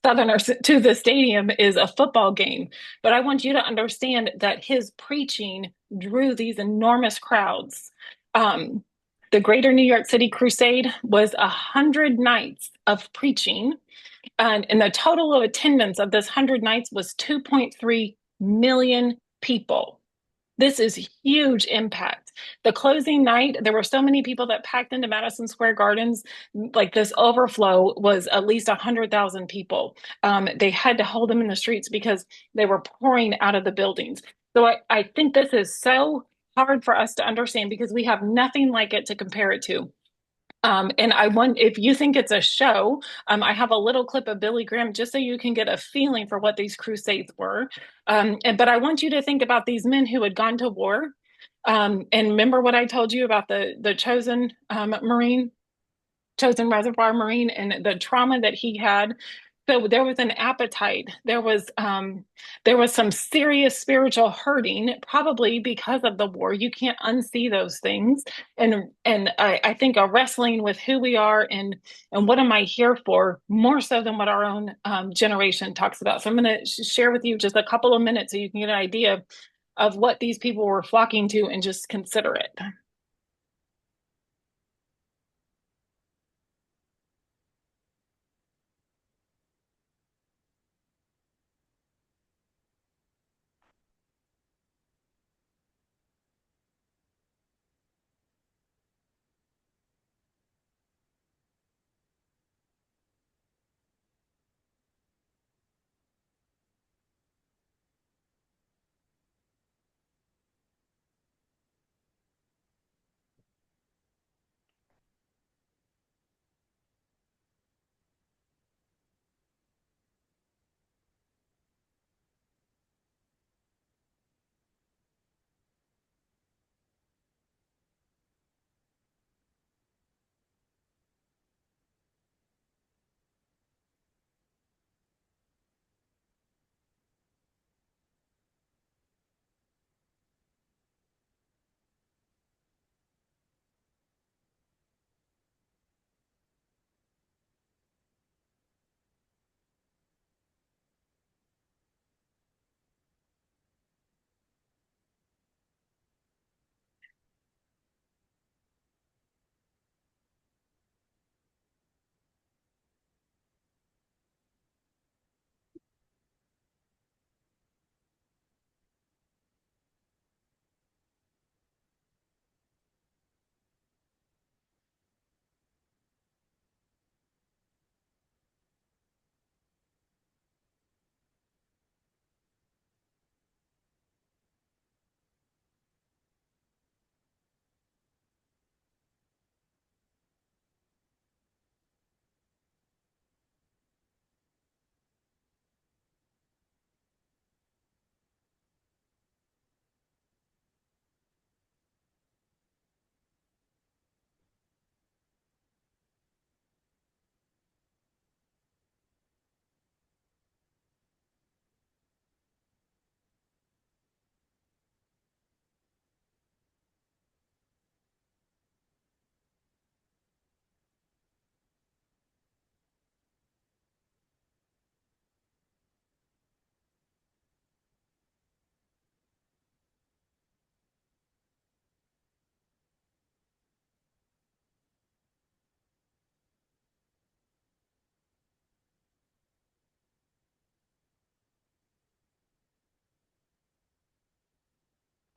Southerners to the stadium is a football game. But I want you to understand that his preaching drew these enormous crowds. Um, the Greater New York City Crusade was 100 nights of preaching, and the total of attendance of this 100 nights was 2.3 million people. This is huge impact. The closing night, there were so many people that packed into Madison Square Gardens. Like this overflow was at least 100,000 people. They had to hold them in the streets because they were pouring out of the buildings. So I think this is so hard for us to understand because we have nothing like it to compare it to. And I want, if you think it's a show, I have a little clip of Billy Graham just so you can get a feeling for what these crusades were. But I want you to think about these men who had gone to war. And remember what I told you about the chosen Marine? chosen reservoir marine and the trauma that he had. So there was an appetite. There was some serious spiritual hurting, probably because of the war. You can't unsee those things. And I think a wrestling with who we are and what am I here for, more so than what our own generation talks about. So I'm going to share with you just a couple of minutes so you can get an idea of what these people were flocking to and just consider it.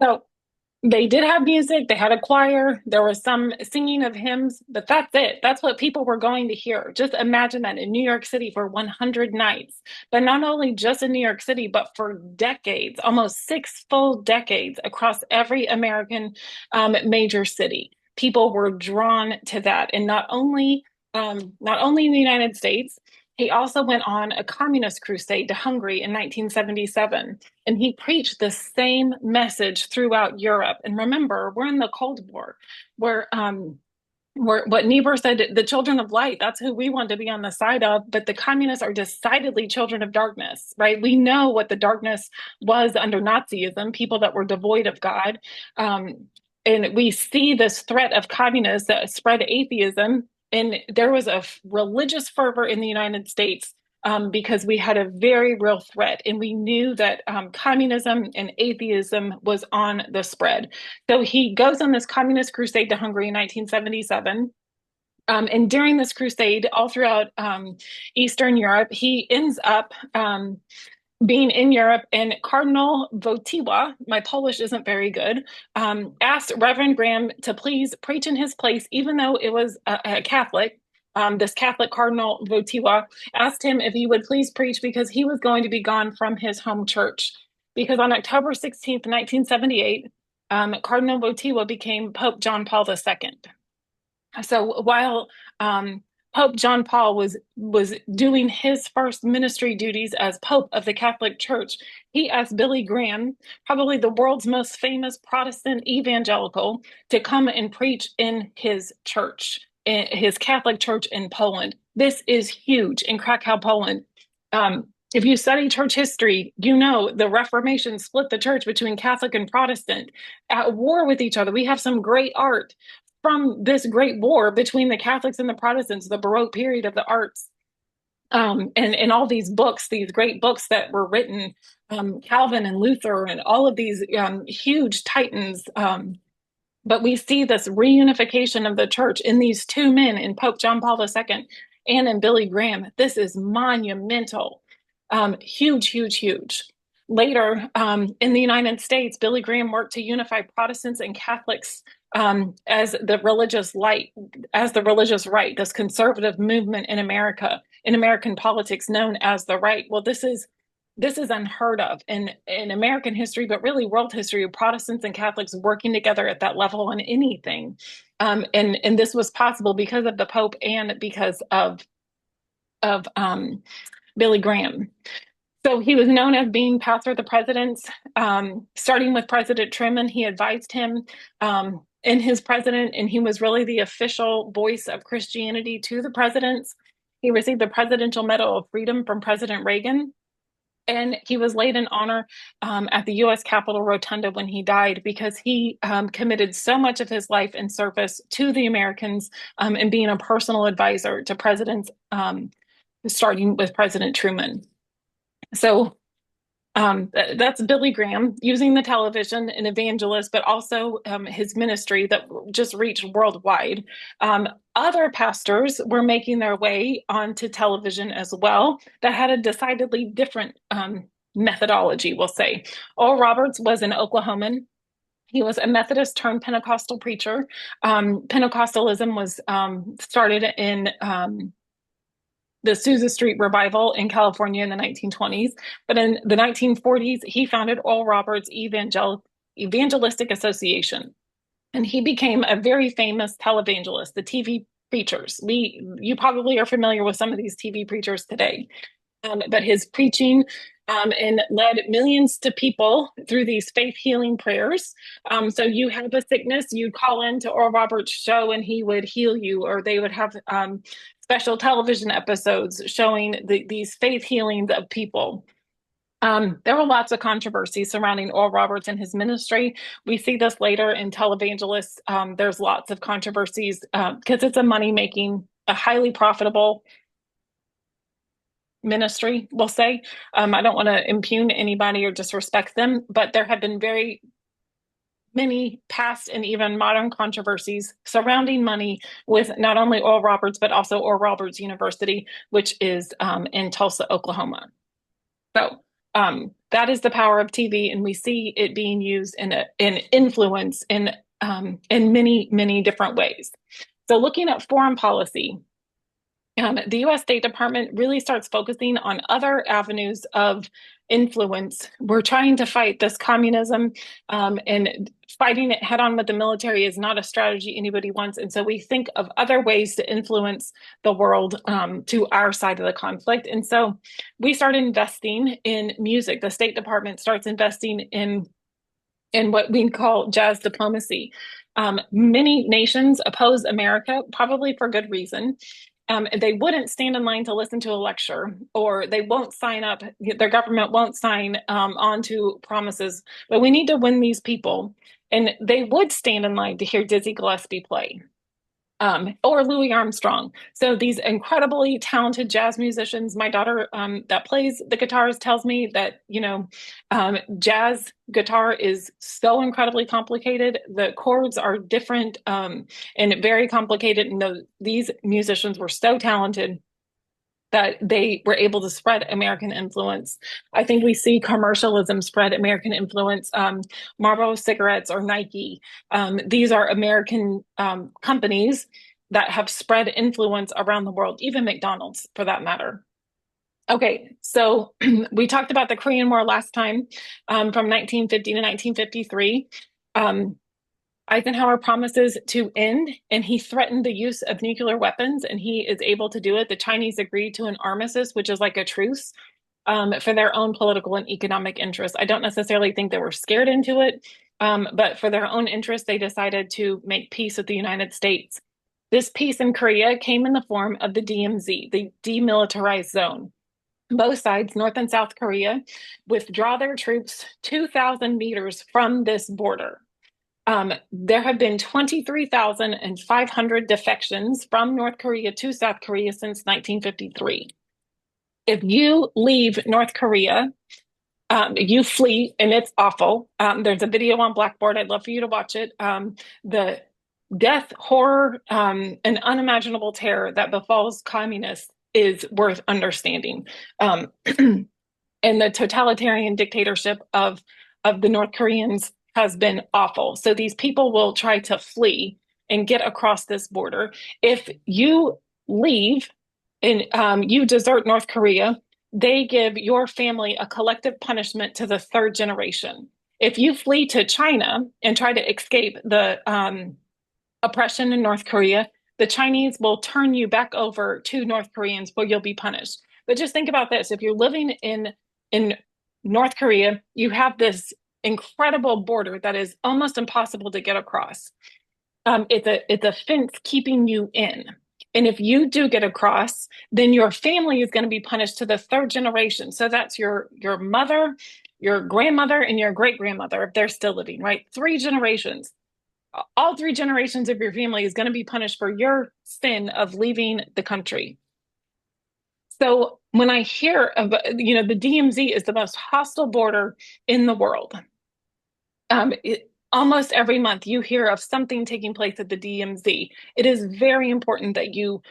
So they did have music, they had a choir, there was some singing of hymns, but that's it. That's what people were going to hear. Just imagine that in New York City for 100 nights. But not only just in New York City, but for decades, almost six full decades across every American major city. People were drawn to that. And not only in the United States, he also went on a communist crusade to Hungary in 1977. And he preached the same message throughout Europe. And remember, we're in the Cold War, where what Niebuhr said, the children of light, that's who we want to be on the side of. But the communists are decidedly children of darkness, right? We know what the darkness was under Nazism, people that were devoid of God. Um, and we see this threat of communists that spread atheism. And there was a religious fervor in the United States because we had a very real threat, and we knew that communism and atheism was on the spread. So he goes on this communist crusade to Hungary in 1977. And during this crusade, all throughout Eastern Europe, he ends up being in Europe, and Cardinal Wojtyła, my Polish isn't very good, asked Reverend Graham to please preach in his place, even though it was a Catholic. This Catholic Cardinal Wojtyła asked him if he would please preach because he was going to be gone from his home church. Because on October 16th, 1978, Cardinal Wojtyła became Pope John Paul II. So while Pope John Paul was doing his first ministry duties as Pope of the Catholic Church, he asked Billy Graham, probably the world's most famous Protestant evangelical, to come and preach in his church. his Catholic Church in Poland. This is huge in Krakow, Poland. If you study church history, you know the Reformation split the church between Catholic and Protestant at war with each other. We have some great art from this great war between the Catholics and the Protestants, the Baroque period of the arts. And all these books, these great books that were written, Calvin and Luther and all of these huge titans. But we see this reunification of the church in these two men, in Pope John Paul II and in Billy Graham. This is monumental. Huge, huge, huge. Later, in the United States, Billy Graham worked to unify Protestants and Catholics as the religious light, as the religious right, this conservative movement in America, in American politics known as the right. Well, this is unheard of in American history, but really world history, of Protestants and Catholics working together at that level on anything. And this was possible because of the Pope and because of Billy Graham. So he was known as being pastor of the presidents, starting with President Truman. He advised him in his president, and he was really the official voice of Christianity to the presidents. He received the Presidential Medal of Freedom from President Reagan. And he was laid in honor at the U.S. Capitol Rotunda when he died, because he committed so much of his life in service to the Americans and being a personal advisor to presidents, starting with President Truman. So that's Billy Graham, using the television, an evangelist, but also his ministry that just reached worldwide. Other pastors were making their way onto television as well that had a decidedly different methodology, we'll say. Oral Roberts was an Oklahoman. He was a Methodist turned Pentecostal preacher. Pentecostalism was started in the Sousa Street revival in California in the 1920s. But in the 1940s, he founded Oral Roberts Evangelistic Association. And he became a very famous televangelist, the TV preachers. You probably are familiar with some of these TV preachers today. But his preaching and led millions to people through these faith healing prayers. So you have a sickness, you'd call into Oral Roberts' show and he would heal you, or they would have special television episodes showing these faith healings of people. There were lots of controversies surrounding Oral Roberts and his ministry. We see this later in televangelists. There's lots of controversies because it's a highly profitable ministry, we'll say. I don't want to impugn anybody or disrespect them, but there have been very many past and even modern controversies surrounding money with not only Oral Roberts, but also Oral Roberts University, which is in Tulsa, Oklahoma. So that is the power of TV, and we see it being used in influence in many, many different ways. So looking at foreign policy, the U.S. State Department really starts focusing on other avenues of influence. We're trying to fight this communism, and fighting it head on with the military is not a strategy anybody wants. And so we think of other ways to influence the world to our side of the conflict. And so we start investing in music. The State Department starts investing in what we call jazz diplomacy. Many nations oppose America, probably for good reason. They wouldn't stand in line to listen to a lecture, or they won't sign up, their government won't sign on to promises, but we need to win these people. And they would stand in line to hear Dizzy Gillespie play, or Louis Armstrong. So these incredibly talented jazz musicians, my daughter that plays the guitars tells me that, jazz guitar is so incredibly complicated. The chords are different and very complicated. And these musicians were so talented that they were able to spread American influence. I think we see commercialism spread American influence. Marlboro cigarettes or Nike. These are American companies that have spread influence around the world, even McDonald's for that matter. Okay, so we talked about the Korean War last time, from 1950 to 1953. Eisenhower promises to end, and he threatened the use of nuclear weapons, and he is able to do it. The Chinese agreed to an armistice, which is like a truce, for their own political and economic interests. I don't necessarily think they were scared into it, but for their own interests, they decided to make peace with the United States. This peace in Korea came in the form of the DMZ, the Demilitarized Zone. Both sides, North and South Korea, withdraw their troops 2,000 meters from this border. There have been 23,500 defections from North Korea to South Korea since 1953. If you leave North Korea, you flee, and it's awful. There's a video on Blackboard. I'd love for you to watch it. The death, horror, and unimaginable terror that befalls communists is worth understanding. Um, and the totalitarian dictatorship of the North Koreans has been awful. So these people will try to flee and get across this border. If you leave and you desert North Korea, they give your family a collective punishment to the third generation. If you flee to China and try to escape the oppression in North Korea, the Chinese will turn you back over to North Koreans where you'll be punished. But just think about this. If you're living in North Korea, you have this incredible border that is almost impossible to get across. It's a fence keeping you in. And if you do get across, then your family is going to be punished to the third generation. So that's your mother, your grandmother, and your great grandmother, if they're still living, right? Three generations. All three generations of your family is going to be punished for your sin of leaving the country. So when I hear of, the DMZ is the most hostile border in the world. Almost every month you hear of something taking place at the DMZ. It is very important that you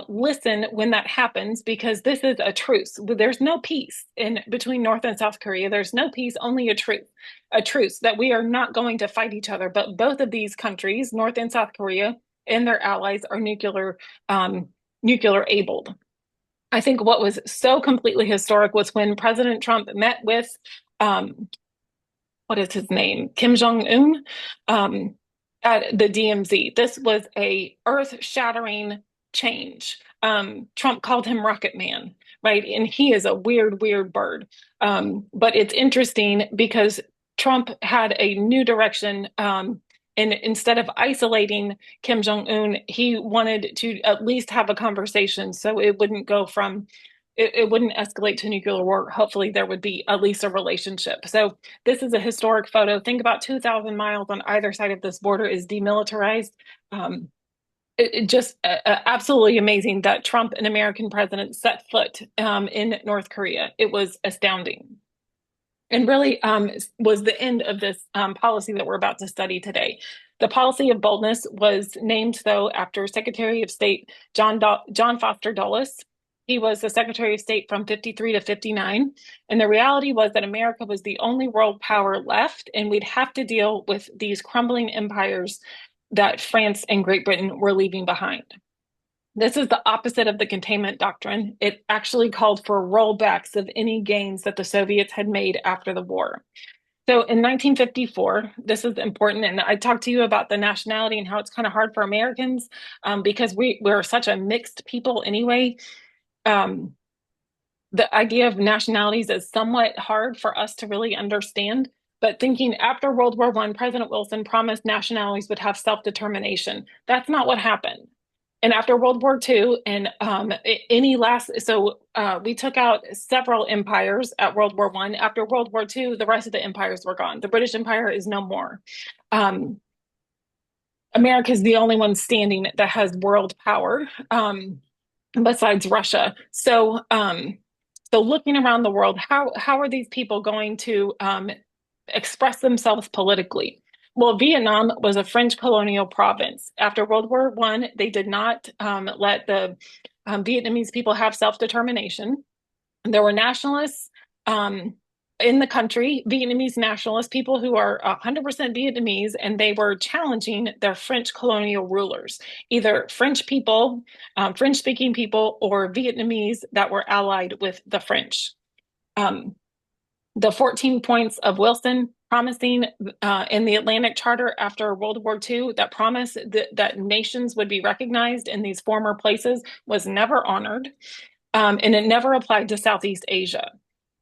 listen when that happens, because this is a truce. There's no peace in between North and South Korea. There's no peace, only a truce that we are not going to fight each other. But both of these countries, North and South Korea, and their allies are nuclear abled. I think what was so completely historic was when President Trump met with what is his name? Kim Jong-un, at the DMZ. This was a earth-shattering change. Trump called him Rocket Man, right? And he is a weird, weird bird. But it's interesting because Trump had a new direction. And instead of isolating Kim Jong-un, he wanted to at least have a conversation so it wouldn't go from it wouldn't escalate to nuclear war. Hopefully, there would be at least a relationship. So this is a historic photo. Think about 2,000 miles on either side of this border is demilitarized. It just absolutely amazing that Trump, an American president, set foot in North Korea. It was astounding. And really was the end of this policy that we're about to study today. The policy of boldness was named, though, after Secretary of State John Foster Dulles. He was the Secretary of State from 53 to 59. And the reality was that America was the only world power left, and we'd have to deal with these crumbling empires that France and Great Britain were leaving behind. This is the opposite of the containment doctrine. It actually called for rollbacks of any gains that the Soviets had made after the war. So in 1954, this is important, and I talked to you about the nationality and how it's kind of hard for Americans because we're such a mixed people anyway. The idea of nationalities is somewhat hard for us to really understand. But thinking after World War I, President Wilson promised nationalities would have self-determination. That's not what happened. And after World War II, and we took out several empires at World War I. After World War II, the rest of the empires were gone. The British Empire is no more. America is the only one standing that has world power. Besides Russia. So looking around the world, how are these people going to express themselves politically? Well, Vietnam was a French colonial province. After World War I, they did not let the Vietnamese people have self-determination. There were nationalists in the country, Vietnamese nationalists, people who are 100% Vietnamese, and they were challenging their French colonial rulers, either French people, French-speaking people, or Vietnamese that were allied with the French. The 14 points of Wilson promising in the Atlantic Charter after World War II, that promise that nations would be recognized in these former places was never honored, and it never applied to Southeast Asia.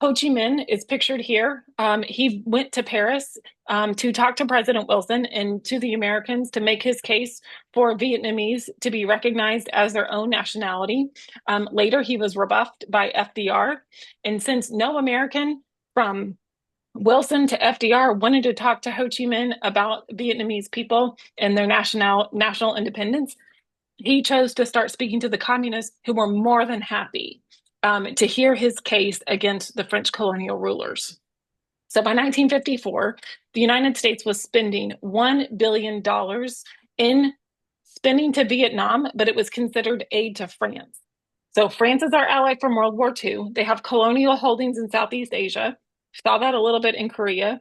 Ho Chi Minh is pictured here. He went to Paris to talk to President Wilson and to the Americans to make his case for Vietnamese to be recognized as their own nationality. Later, he was rebuffed by FDR. And since no American from Wilson to FDR wanted to talk to Ho Chi Minh about Vietnamese people and their national independence, he chose to start speaking to the communists who were more than happy to hear his case against the French colonial rulers. So by 1954, the United States was spending $1 billion in spending to Vietnam, but it was considered aid to France. So France is our ally from World War II. They have colonial holdings in Southeast Asia. Saw that a little bit in Korea,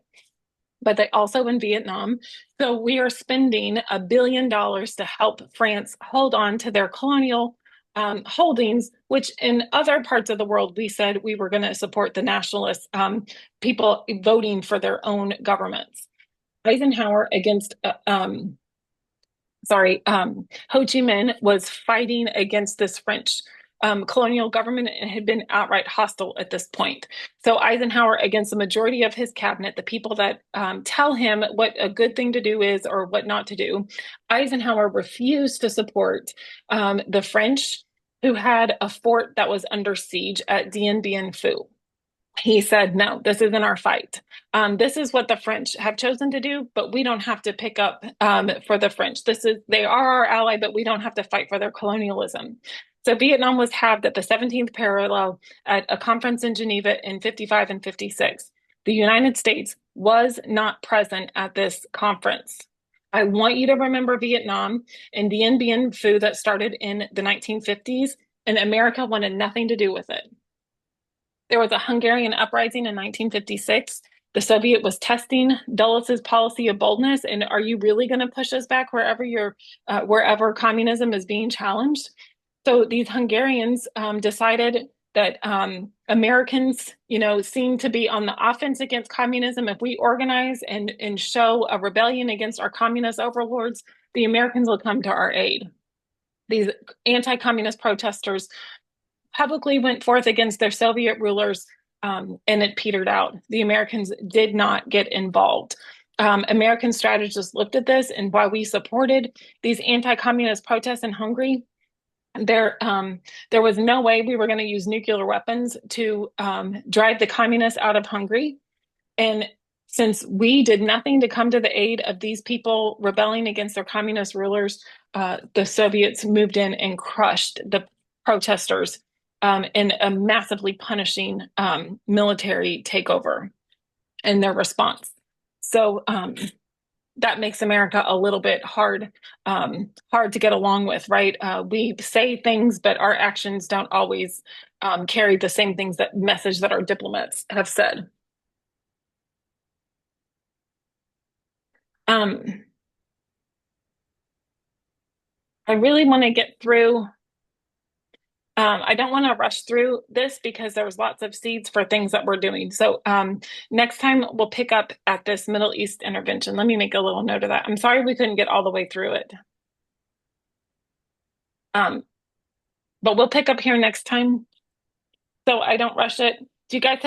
but they also in Vietnam. So we are spending $1 billion to help France hold on to their colonial holdings, which in other parts of the world, we said we were going to support the nationalist people voting for their own governments. Eisenhower against Ho Chi Minh was fighting against this French colonial government and had been outright hostile at this point. So Eisenhower, against the majority of his cabinet, the people that tell him what a good thing to do is or what not to do, Eisenhower refused to support the French, who had a fort that was under siege at Dien Bien Phu. He said, no, this isn't our fight. This is what the French have chosen to do, but we don't have to pick up for the French. They are our ally, but we don't have to fight for their colonialism. So Vietnam was halved at the 17th parallel at a conference in Geneva in 55 and 56. The United States was not present at this conference. I want you to remember Vietnam and Dien Bien Phu that started in the 1950s, and America wanted nothing to do with it. There was a Hungarian uprising in 1956. The Soviet was testing Dulles' policy of boldness, and are you really going to push us back wherever communism is being challenged? So these Hungarians decided that Americans, seem to be on the offense against communism. If we organize and show a rebellion against our communist overlords, the Americans will come to our aid. These anti-communist protesters publicly went forth against their Soviet rulers, and it petered out. The Americans did not get involved. American strategists looked at this, and while we supported these anti-communist protests in Hungary, there was no way we were going to use nuclear weapons to drive the communists out of Hungary. And since we did nothing to come to the aid of these people rebelling against their communist rulers, the Soviets moved in and crushed the protesters in a massively punishing military takeover in their response. So that makes America a little bit hard to get along with, right? We say things, but our actions don't always carry the same message that our diplomats have said. I really want to get through. I don't want to rush through this because there's lots of seeds for things that we're doing. So next time we'll pick up at this Middle East intervention. Let me make a little note of that. I'm sorry we couldn't get all the way through it. But we'll pick up here next time so I don't rush it. Do you guys have